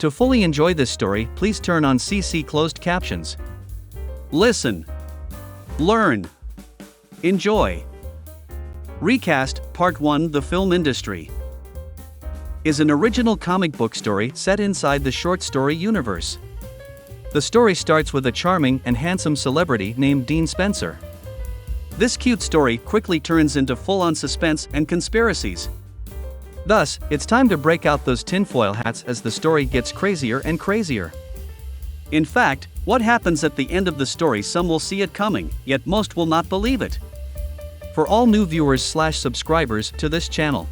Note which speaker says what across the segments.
Speaker 1: To fully enjoy this story, please turn on CC Closed Captions. Listen. Learn. Enjoy. Recast, Part 1. The film industry is an original comic book story set inside the short story universe. The story starts with a charming and handsome celebrity named Dean Spencer. This cute story quickly turns into full-on suspense and conspiracies. Thus, it's time to break out those tinfoil hats as the story gets crazier and crazier. In fact, what happens at the end of the story, some will see it coming, yet most will not believe it. For all new viewers/subscribers to this channel,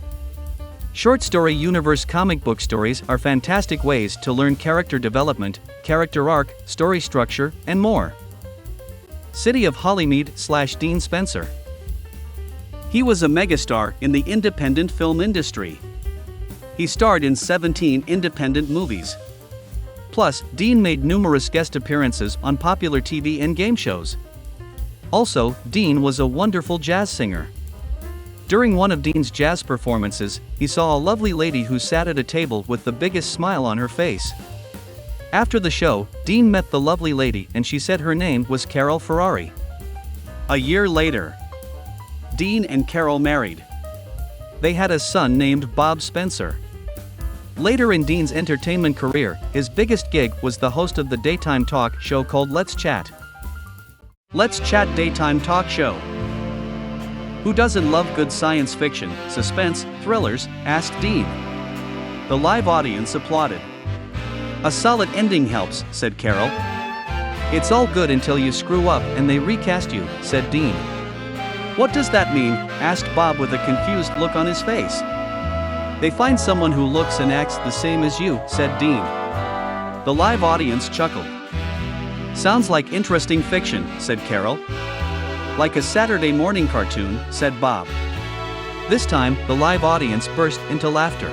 Speaker 1: Short Story Universe comic book stories are fantastic ways to learn character development, character arc, story structure, and more. City of Hollymeed/Dean Spencer. He was a megastar in the independent film industry. He starred in 17 independent movies. Plus, Dean made numerous guest appearances on popular TV and game shows. Also, Dean was a wonderful jazz singer. During one of Dean's jazz performances, he saw a lovely lady who sat at a table with the biggest smile on her face. After the show, Dean met the lovely lady and she said her name was Carol Ferrari. A year later, Dean and Carol married. They had a son named Bob Spencer. Later in Dean's entertainment career, his biggest gig was the host of the daytime talk show called Let's Chat. Let's Chat daytime talk show. Who doesn't love good science fiction, suspense, thrillers? Asked Dean. The live audience applauded. A solid ending helps, said Carol. It's all good until you screw up and they recast you, said Dean. What does that mean? Asked Bob with a confused look on his face. They find someone who looks and acts the same as you, said Dean. The live audience chuckled. Sounds like interesting fiction, said Carol. Like a Saturday morning cartoon, said Bob. This time, the live audience burst into laughter.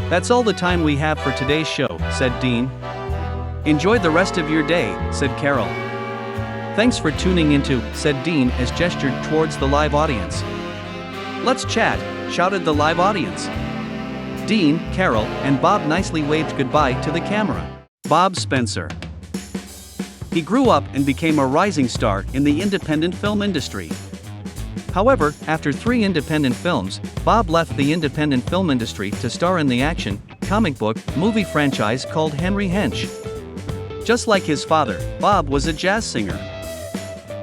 Speaker 1: That's all the time we have for today's show, said Dean. Enjoy the rest of your day, said Carol. Thanks for tuning into, said Dean as gestured towards the live audience. Let's chat, shouted the live audience. Dean, Carol, and Bob nicely waved goodbye to the camera. Bob Spencer. He grew up and became a rising star in the independent film industry. However, after 3 independent films, Bob left the independent film industry to star in the action, comic book, movie franchise called Henry Hench. Just like his father, Bob was a jazz singer.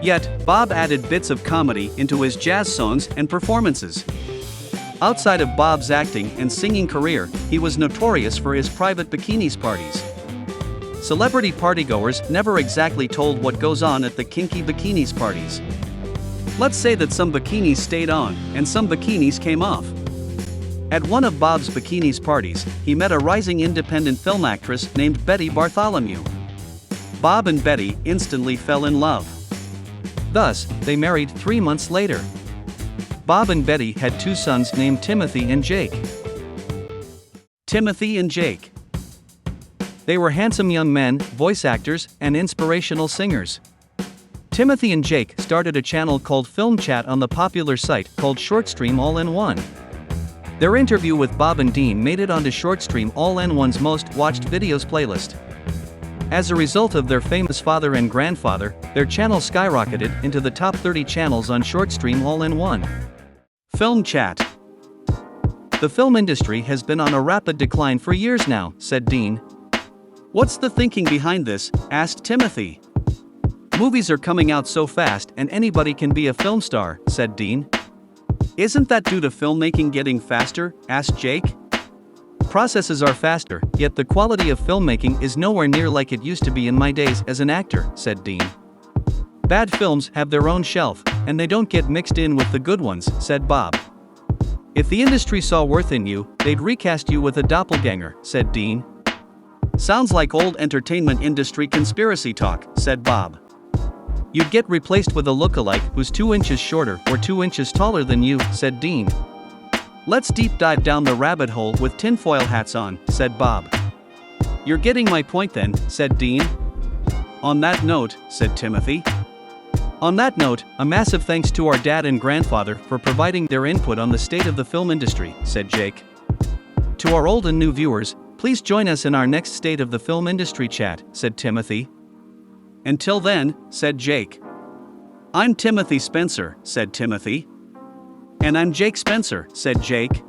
Speaker 1: Yet, Bob added bits of comedy into his jazz songs and performances. Outside of Bob's acting and singing career, he was notorious for his private bikinis parties. Celebrity partygoers never exactly told what goes on at the kinky bikinis parties. Let's say that some bikinis stayed on, and some bikinis came off. At one of Bob's bikinis parties, he met a rising independent film actress named Betty Bartholomew. Bob and Betty instantly fell in love. Thus, they married 3 months later. Bob and Betty had 2 sons named Timothy and Jake. Timothy and Jake. They were handsome young men, voice actors, and inspirational singers. Timothy and Jake started a channel called Film Chat on the popular site called Shortstream All-in-One. Their interview with Bob and Dean made it onto Shortstream All-in-One's most watched videos playlist. As a result of their famous father and grandfather, their channel skyrocketed into the top 30 channels on Shortstream All-in-One. Film Chat. The film industry has been on a rapid decline for years now, said Dean. What's the thinking behind this? Asked Timothy. Movies are coming out so fast and anybody can be a film star, said Dean. Isn't that due to filmmaking getting faster? Asked Jake. Processes are faster, yet the quality of filmmaking is nowhere near like it used to be in my days as an actor, said Dean. Bad films have their own shelf, and they don't get mixed in with the good ones, said Bob. If the industry saw worth in you, they'd recast you with a doppelganger, said Dean. Sounds like old entertainment industry conspiracy talk, said Bob. You'd get replaced with a lookalike who's 2 inches shorter or 2 inches taller than you, said Dean. Let's deep dive down the rabbit hole with tinfoil hats on, said Bob. You're getting my point then, said Dean. On that note, said Timothy. On that note, a massive thanks to our dad and grandfather for providing their input on the state of the film industry, said Jake. To our old and new viewers, Please join us in our next State of the Film Industry chat, said Timothy. Until then, said Jake. I'm Timothy Spencer, said Timothy. And I'm Jake Spencer, said Jake.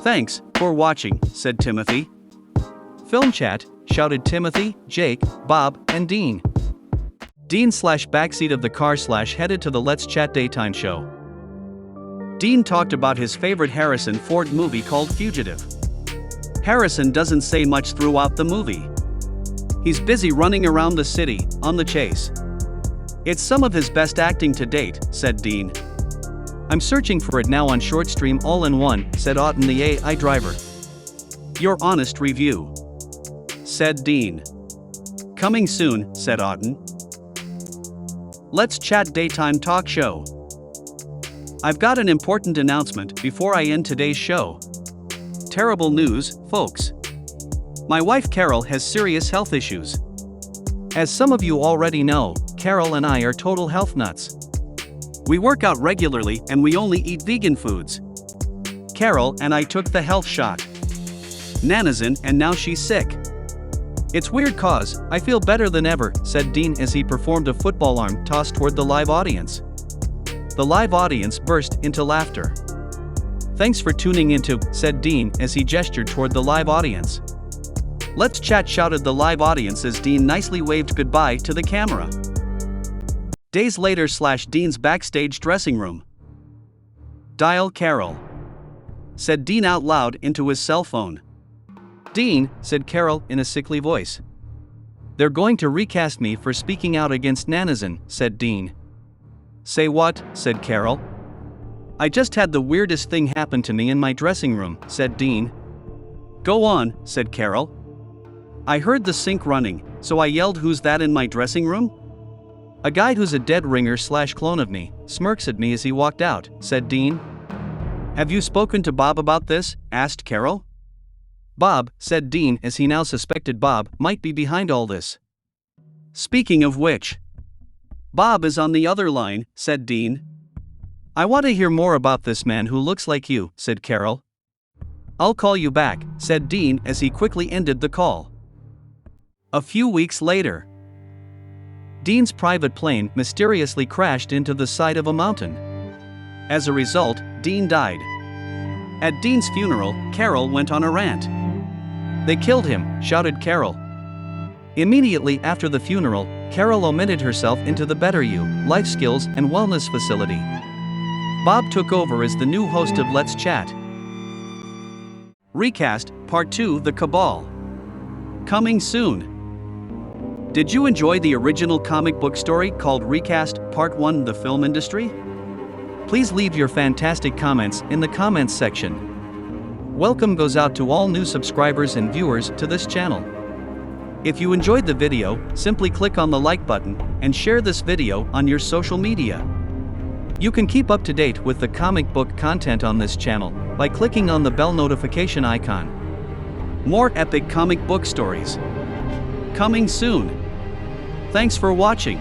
Speaker 1: Thanks for watching, said Timothy. Film chat, shouted Timothy, Jake, Bob, and Dean. Dean/backseat of the car/ headed to the Let's Chat daytime show. Dean talked about his favorite Harrison Ford movie called Fugitive. Harrison doesn't say much throughout the movie. He's busy running around the city, on the chase. It's some of his best acting to date, said Dean. I'm searching for it now on ShortStream all-in-one, said Auden the AI driver. Your honest review, said Dean. Coming soon, said Auden. Let's Chat daytime talk show. I've got an important announcement before I end today's show. Terrible news, folks. My wife Carol has serious health issues. As some of you already know, Carol and I are total health nuts. We work out regularly and we only eat vegan foods. Carol and I took the health shot. Nanazin, and now she's sick. It's weird cause I feel better than ever, said Dean as he performed a football arm toss toward the live audience. The live audience burst into laughter. Thanks for tuning into, said Dean as he gestured toward the live audience. Let's Chat, shouted the live audience as Dean nicely waved goodbye to the camera. Days later / Dean's backstage dressing room. Dial Carol, said Dean out loud into his cell phone. Dean, said Carol in a sickly voice. They're going to recast me for speaking out against Nanazin, said Dean. Say what, said Carol. I just had the weirdest thing happen to me in my dressing room, said Dean. Go on, said Carol. I heard the sink running, so I yelled, who's that in my dressing room? A guy who's a dead ringer / clone of me, smirks at me as he walked out, said Dean. Have you spoken to Bob about this? Asked Carol. Bob, said Dean as he now suspected Bob might be behind all this. Speaking of which, Bob is on the other line, said Dean. I want to hear more about this man who looks like you, said Carol. I'll call you back, said Dean as he quickly ended the call. A few weeks later, Dean's private plane mysteriously crashed into the side of a mountain. As a result, Dean died. At Dean's funeral, Carol went on a rant. They killed him, shouted Carol. Immediately after the funeral, Carol omitted herself into the Better You, Life Skills and Wellness facility. Bob took over as the new host of Let's Chat. Recast, Part 2, The Cabal. Coming soon. Did you enjoy the original comic book story called Recast, Part 1, The Film Industry? Please leave your fantastic comments in the comments section. Welcome goes out to all new subscribers and viewers to this channel. If you enjoyed the video, simply click on the like button and share this video on your social media. You can keep up to date with the comic book content on this channel by clicking on the bell notification icon. More epic comic book stories coming soon. Thanks for watching.